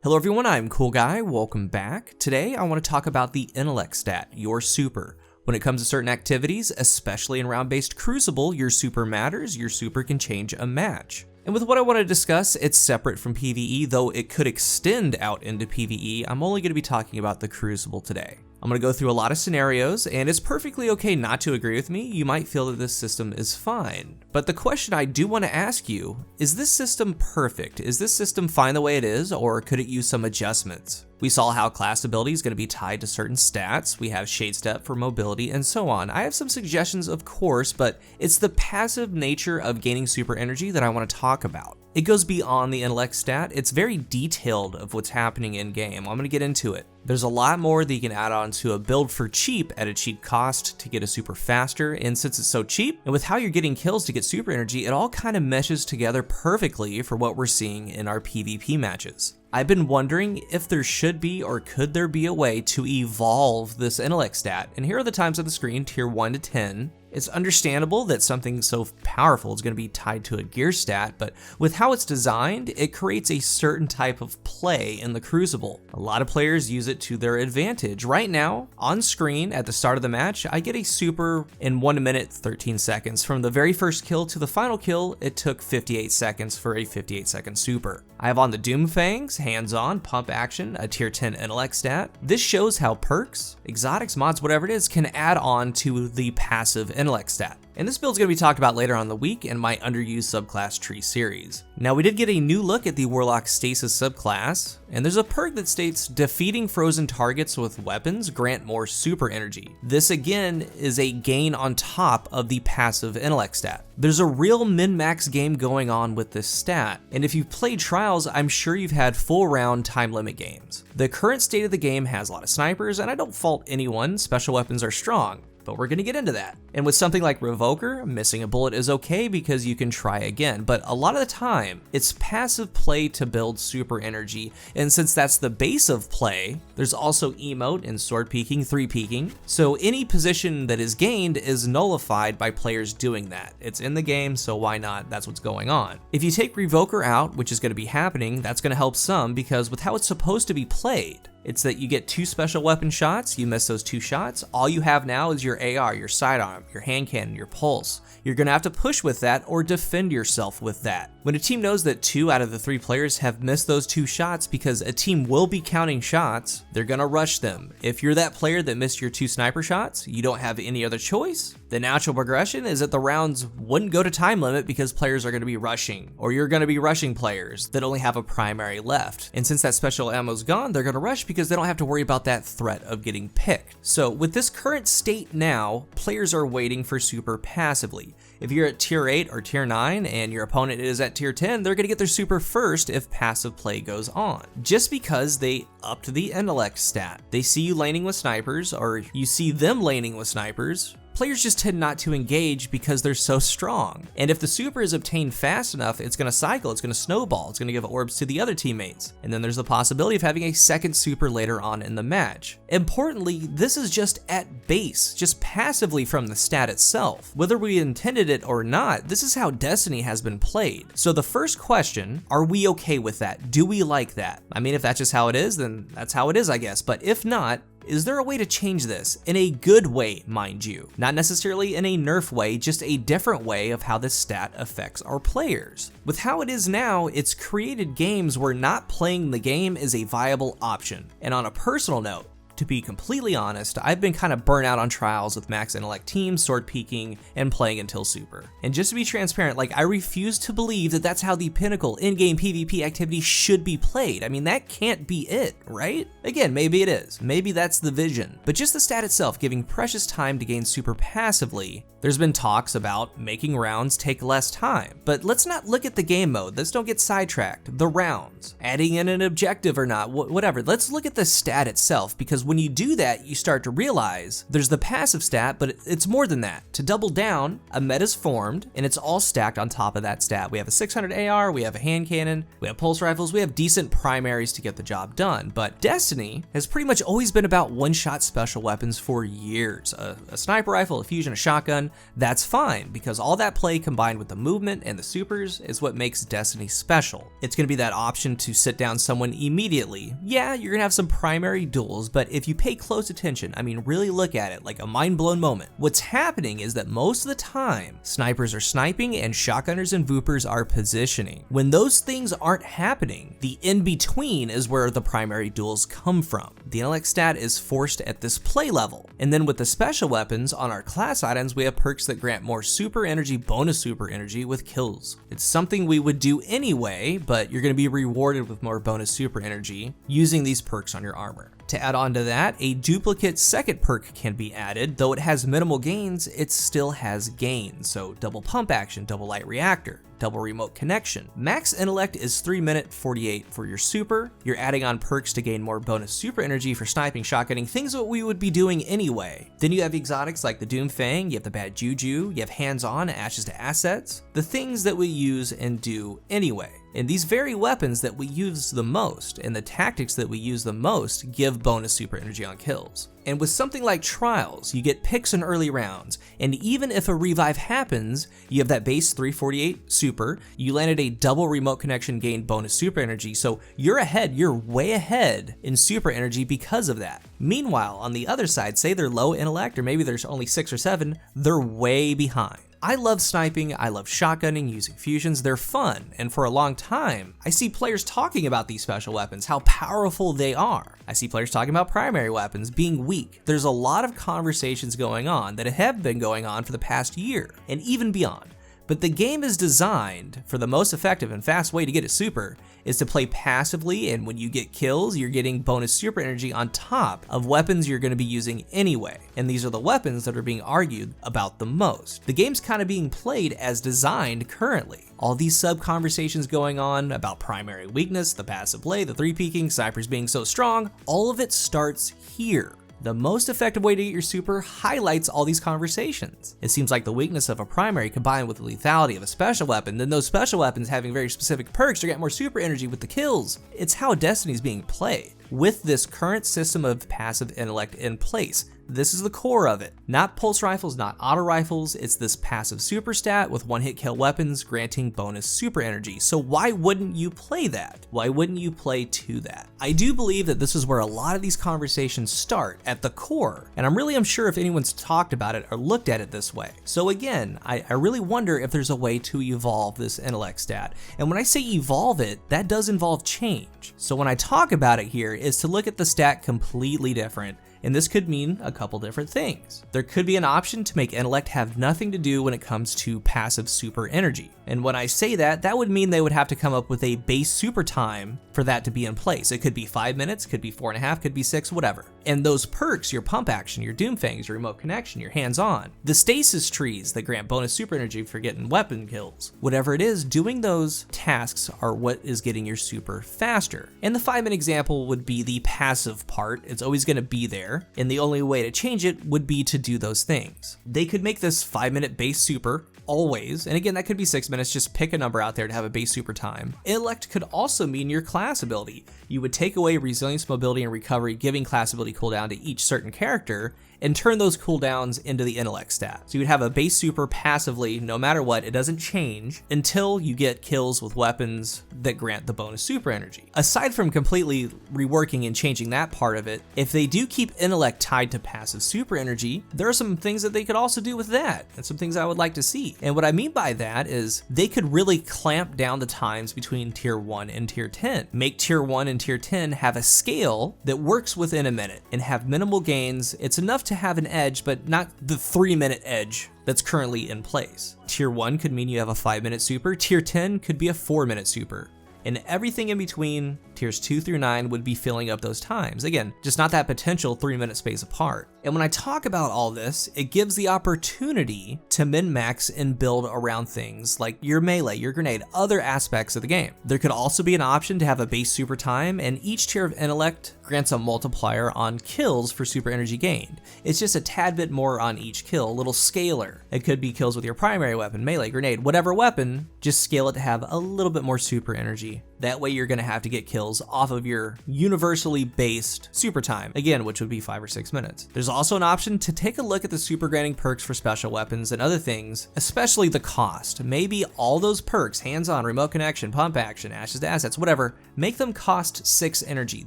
Hello everyone, I'm Cool Guy, welcome back. Today I want to talk about the Intellect stat, your super. When it comes to certain activities, especially in round-based Crucible, your super matters, your super can change a match. And with what I want to discuss, it's separate from PvE, though it could extend out into PvE. I'm only going to be talking about the Crucible today. I'm going to go through a lot of scenarios, and it's perfectly okay not to agree with me. You might feel that this system is fine. But the question I do want to ask you, is this system perfect? Is this system fine the way it is, or could it use some adjustments? We saw how class ability is going to be tied to certain stats. We have Shade Step for mobility and so on. I have some suggestions, of course, but it's the passive nature of gaining super energy that I want to talk about. It goes beyond the Intellect stat. It's very detailed of what's happening in game. I'm going to get into it. There's a lot more that you can add on to a build for cheap at a cheap cost to get a super faster, and since it's so cheap, and with how you're getting kills to get super energy, it all kind of meshes together perfectly for what we're seeing in our PvP matches. I've been wondering if there should be or could there be a way to evolve this Intellect stat, and here are the times on the screen, tier 1 to 10. It's understandable that something so powerful is going to be tied to a gear stat, but with how it's designed, it creates a certain type of play in the Crucible. A lot of players use it to their advantage. Right now, on screen at the start of the match, I get a super in 1 minute 13 seconds. From the very first kill to the final kill, it took 58 seconds for a 58-second super. I have on the Doom Fangs, hands-on, pump action, a tier 10 Intellect stat. This shows how perks, exotics, mods, whatever it is, can add on to the passive Intellect stat. And this build's going to be talked about later on in the week in my underused subclass tree series. Now we did get a new look at the Warlock Stasis subclass, and there's a perk that states defeating frozen targets with weapons grant more super energy. This again is a gain on top of the passive Intellect stat. There's a real min-max game going on with this stat, and if you've played Trials, I'm sure you've had full round time limit games. The current state of the game has a lot of snipers, and I don't fault anyone, special weapons are strong. But we're going to get into that. And with something like Revoker, missing a bullet is okay because you can try again, but a lot of the time, it's passive play to build super energy, and since that's the base of play, there's also emote and sword peeking, 3 peeking, so any position that is gained is nullified by players doing that. It's in the game, so why not? That's what's going on. If you take Revoker out, which is going to be happening, that's going to help some because with how it's supposed to be played, it's that you get 2 special weapon shots, you miss those 2 shots, all you have now is your AR, your sidearm, your hand cannon, your pulse. You're gonna have to push with that or defend yourself with that. When a team knows that 2 out of the 3 players have missed those 2 shots because a team will be counting shots, they're gonna rush them. If you're that player that missed your 2 sniper shots, you don't have any other choice, the natural progression is that the rounds wouldn't go to time limit because players are gonna be rushing, or you're gonna be rushing players that only have a primary left. And since that special ammo's gone, they're gonna rush because they don't have to worry about that threat of getting picked. So with this current state now, players are waiting for super passively. If you're at tier 8 or tier 9 and your opponent is at tier 10, they're gonna get their super first if passive play goes on. Just because they upped the Intellect stat. They see you laning with snipers, or you see them laning with snipers, players just tend not to engage because they're so strong. And if the super is obtained fast enough, it's gonna cycle, it's gonna snowball, it's gonna give orbs to the other teammates. And then there's the possibility of having a second super later on in the match. Importantly, this is just at base, just passively from the stat itself. Whether we intended it or not, this is how Destiny has been played. So the first question, are we okay with that? Do we like that? I mean, if that's just how it is, then that's how it is, I guess. But if not, is there a way to change this? In a good way, mind you. Not necessarily in a nerf way, just a different way of how this stat affects our players. With how it is now, it's created games where not playing the game is a viable option. And on a personal note, to be completely honest, I've been kind of burnt out on Trials with max intellect teams, sword peeking, and playing until super. And just to be transparent, I refuse to believe that that's how the pinnacle in-game PvP activity should be played. I mean, that can't be it, right? Again, maybe it is. Maybe that's the vision. But just the stat itself giving precious time to gain super passively, there's been talks about making rounds take less time. But let's not look at the game mode. Let's don't get sidetracked. The rounds, adding in an objective or not, whatever. Let's look at the stat itself, because when you do that, you start to realize there's the passive stat, but it's more than that. To double down, a meta's formed, and it's all stacked on top of that stat. We have a 600 AR, we have a hand cannon, we have pulse rifles, we have decent primaries to get the job done. But Destiny has pretty much always been about one-shot special weapons for years. A sniper rifle, a fusion, a shotgun, that's fine, because all that play combined with the movement and the supers is what makes Destiny special. It's gonna be that option to sit down someone immediately. Yeah, you're gonna have some primary duels, but if you pay close attention, I mean really look at it like a mind-blown moment, what's happening is that most of the time, snipers are sniping and shotgunners and voopers are positioning. When those things aren't happening, the in-between is where the primary duels come from. The intellect stat is forced at this play level. And then with the special weapons on our class items, we have perks that grant more super energy, bonus super energy with kills. It's something we would do anyway, but you're gonna be rewarded with more bonus super energy using these perks on your armor. To add on to that, a duplicate second perk can be added. Though it has minimal gains, it still has gains. So double pump action, double light reactor, double remote connection. Max intellect is 3 minute 48 for your super. You're adding on perks to gain more bonus super energy for sniping, shotgunning, things that we would be doing anyway. Then you have exotics like the Doom Fang, you have the Bad Juju, you have hands-on, ashes to assets, the things that we use and do anyway. And these very weapons that we use the most and the tactics that we use the most give bonus super energy on kills. And with something like Trials, you get picks in early rounds, and even if a revive happens, you have that base 348 super, you landed a double remote connection gain bonus super energy, so you're ahead, you're way ahead in super energy because of that. Meanwhile, on the other side, say they're low intellect, or maybe there's only 6 or 7, they're way behind. I love sniping, I love shotgunning, using fusions, they're fun, and for a long time, I see players talking about these special weapons, how powerful they are. I see players talking about primary weapons being weak. There's a lot of conversations going on that have been going on for the past year, and even beyond. But the game is designed for the most effective and fast way to get a super is to play passively, and when you get kills, you're getting bonus super energy on top of weapons you're going to be using anyway. And these are the weapons that are being argued about the most. The game's kind of being played as designed currently. All these sub-conversations going on about primary weakness, the passive play, the 3-peeking, snipers being so strong, all of it starts here. The most effective way to get your super highlights all these conversations. It seems like the weakness of a primary combined with the lethality of a special weapon, then those special weapons having very specific perks to get more super energy with the kills. It's how Destiny's being played. With this current system of passive intellect in place, this is the core of it. Not pulse rifles, not auto rifles, it's this passive super stat with one-hit kill weapons granting bonus super energy. So why wouldn't you play that? Why wouldn't you play to that? I do believe that this is where a lot of these conversations start, at the core, and I'm really unsure if anyone's talked about it or looked at it this way. So again, I really wonder if there's a way to evolve this intellect stat. And when I say evolve it, that does involve change. So when I talk about it here is to look at the stat completely different. And this could mean a couple different things. There could be an option to make intellect have nothing to do when it comes to passive super energy. And when I say that, that would mean they would have to come up with a base super time for that to be in place. It could be 5 minutes, could be 4.5, could be 6, whatever. And those perks, your pump action, your doom fangs, your remote connection, your hands-on, the stasis trees that grant bonus super energy for getting weapon kills, whatever it is, doing those tasks are what is getting your super faster. And the 5-minute example would be the passive part. It's always going to be there, and the only way to change it would be to do those things. They could make this 5-minute base super always, and again, that could be 6 minutes, just pick a number out there to have a base super time. Intellect could also mean your class ability. You would take away resilience, mobility, and recovery, giving class ability cooldown to each certain character, and turn those cooldowns into the intellect stat. So you'd have a base super passively, no matter what, it doesn't change until you get kills with weapons that grant the bonus super energy. Aside from completely reworking and changing that part of it, if they do keep intellect tied to passive super energy, there are some things that they could also do with that, and some things I would like to see. And what I mean by that is they could really clamp down the times between tier 1 and tier 10. Make tier 1 and tier 10 have a scale that works within a minute and have minimal gains. It's enough to have an edge, but not the 3-minute edge that's currently in place. Tier 1 could mean you have a 5-minute super, tier 10 could be a 4-minute super, and everything in between, tiers 2 through 9, would be filling up those times. Again, just not that potential 3-minute space apart. And when I talk about all this, it gives the opportunity to min-max and build around things like your melee, your grenade, other aspects of the game. There could also be an option to have a base super time, and each tier of intellect grants a multiplier on kills for super energy gained. It's just a tad bit more on each kill, a little scalar. It could be kills with your primary weapon, melee, grenade, whatever weapon, just scale it to have a little bit more super energy That way you're gonna have to get kills off of your universally based super time, again, which would be 5 or 6 minutes. There's also an option to take a look at the super granting perks for special weapons and other things, especially the cost. Maybe all those perks, hands-on, remote connection, pump action, ashes to assets, whatever, make them cost 6 energy.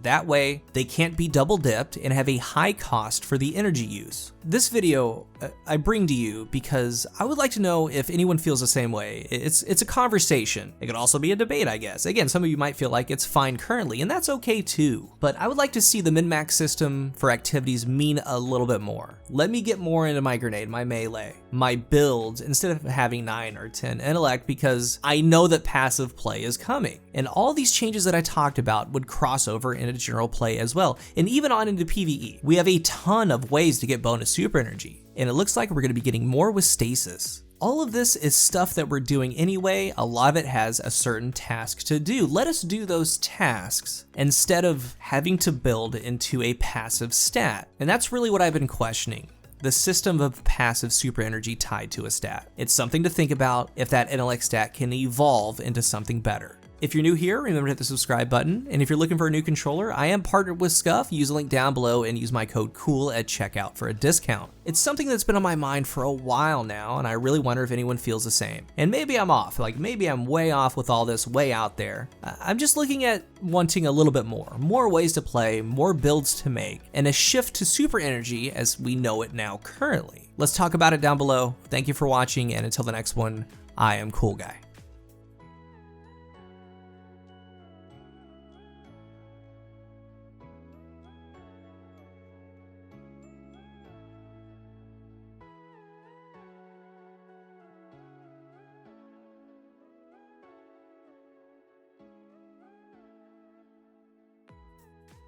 That way they can't be double dipped and have a high cost for the energy use. This video I bring to you because I would like to know if anyone feels the same way. It's a conversation. It could also be a debate, I guess. Again, some of you might feel like it's fine currently, and that's okay too. But I would like to see the min-max system for activities mean a little bit more. Let me get more into my grenade, my melee, my builds, instead of having 9 or 10 intellect, because I know that passive play is coming. And all these changes that I talked about would cross over into general play as well, and even on into PvE. We have a ton of ways to get bonus super energy, and it looks like we're going to be getting more with stasis. All of this is stuff that we're doing anyway. A lot of it has a certain task to do. Let us do those tasks instead of having to build into a passive stat. And that's really what I've been questioning. The system of passive super energy tied to a stat. It's something to think about if that intellect stat can evolve into something better. If you're new here, remember to hit the subscribe button. And if you're looking for a new controller, I am partnered with Scuff. Use the link down below and use my code COOL at checkout for a discount. It's something that's been on my mind for a while now, and I really wonder if anyone feels the same. And maybe I'm off, like maybe I'm way off with all this way out there. I'm just looking at wanting a little bit more ways to play, more builds to make, and a shift to super energy as we know it now currently. Let's talk about it down below. Thank you for watching, and until the next one, I am Cool Guy.